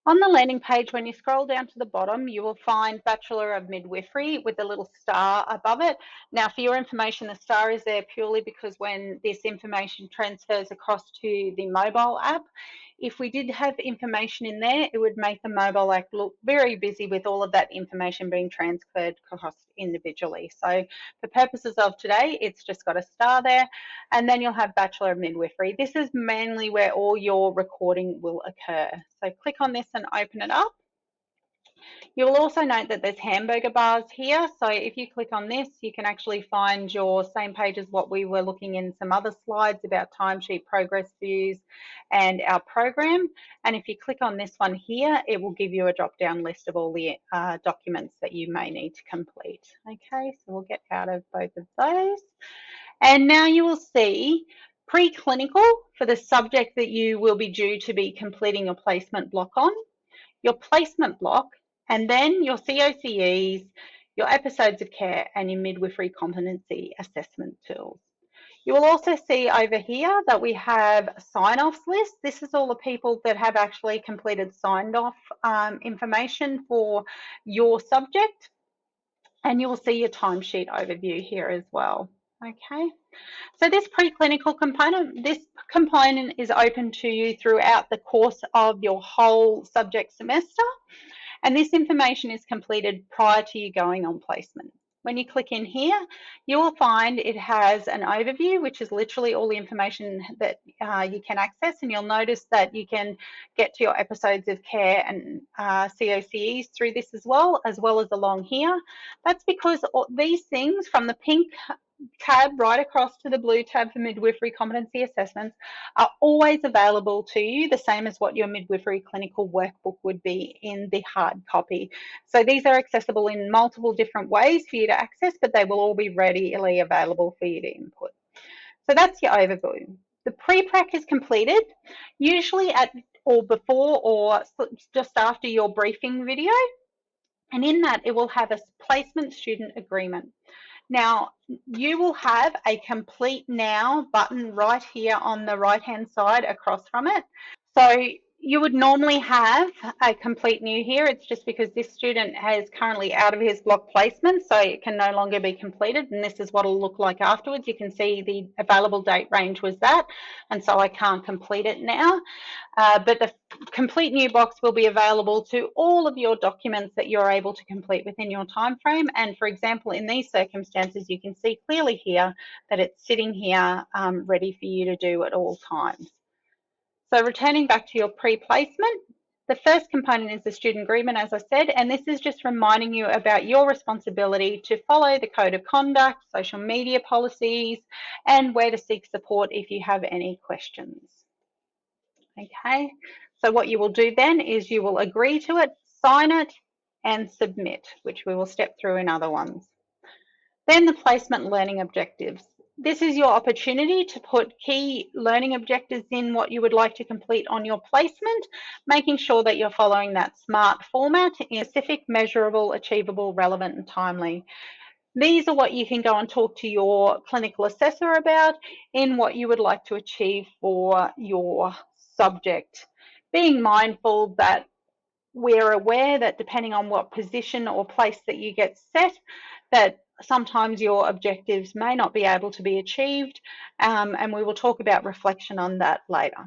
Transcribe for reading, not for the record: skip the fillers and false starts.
On the landing page, when you scroll down to the bottom, you will find Bachelor of Midwifery with the little star above it. Now, for your information, the star is there purely because when this information transfers across to the mobile app, if we did have information in there, it would make the mobile app look very busy with all of that information being transferred across individually. So for purposes of today, it's just got a star there, and then you'll have Bachelor of Midwifery. This is mainly where all your recording will occur. So click on this and open it up. You will also note that there's hamburger bars here. So if you click on this, you can actually find your same page as what we were looking in some other slides about timesheet progress views and our program. And if you click on this one here, it will give you a drop-down list of all the documents that you may need to complete. Okay, so we'll get out of both of those. And now you will see preclinical for the subject that you will be due to be completing your placement block on, your placement block, and then your COCEs, your episodes of care, and your midwifery competency assessment tools. You will also see over here that we have a sign-offs list. This is all the people that have actually completed signed off information for your subject. And you will see your timesheet overview here as well. Okay, so this preclinical component, this component is open to you throughout the course of your whole subject semester. And this information is completed prior to you going on placement. When you click in here, you will find it has an overview, which is literally all the information that you can access. And you'll notice that you can get to your episodes of care and COCEs through this as well as along here. That's because these things from the pink tab right across to the blue tab for midwifery competency assessments are always available to you, the same as what your midwifery clinical workbook would be in the hard copy. So these are accessible in multiple different ways for you to access, but they will all be readily available for you to input. So that's your overview. The pre-prac is completed, usually at or before or just after your briefing video. And in that, it will have a placement student agreement. Now, you will have a complete now button right here on the right-hand side across from it. So you would normally have a complete new here. It's just because this student is currently out of his block placement, so it can no longer be completed. And this is what it'll look like afterwards. You can see the available date range was that, and so I can't complete it now. But the complete new box will be available to all of your documents that you're able to complete within your time frame. And for example, in these circumstances, you can see clearly here that it's sitting here ready for you to do at all times. So returning back to your pre-placement, the first component is the student agreement, as I said, and this is just reminding you about your responsibility to follow the code of conduct, social media policies, and where to seek support if you have any questions. Okay, so what you will do then is you will agree to it, sign it, and submit, which we will step through in other ones. Then the placement learning objectives. This is your opportunity to put key learning objectives in what you would like to complete on your placement, making sure that you're following that SMART format in specific, measurable, achievable, relevant, and timely. These are what you can go and talk to your clinical assessor about in what you would like to achieve for your subject. Being mindful that we're aware that depending on what position or place that you get set, that sometimes your objectives may not be able to be achieved, and we will talk about reflection on that later.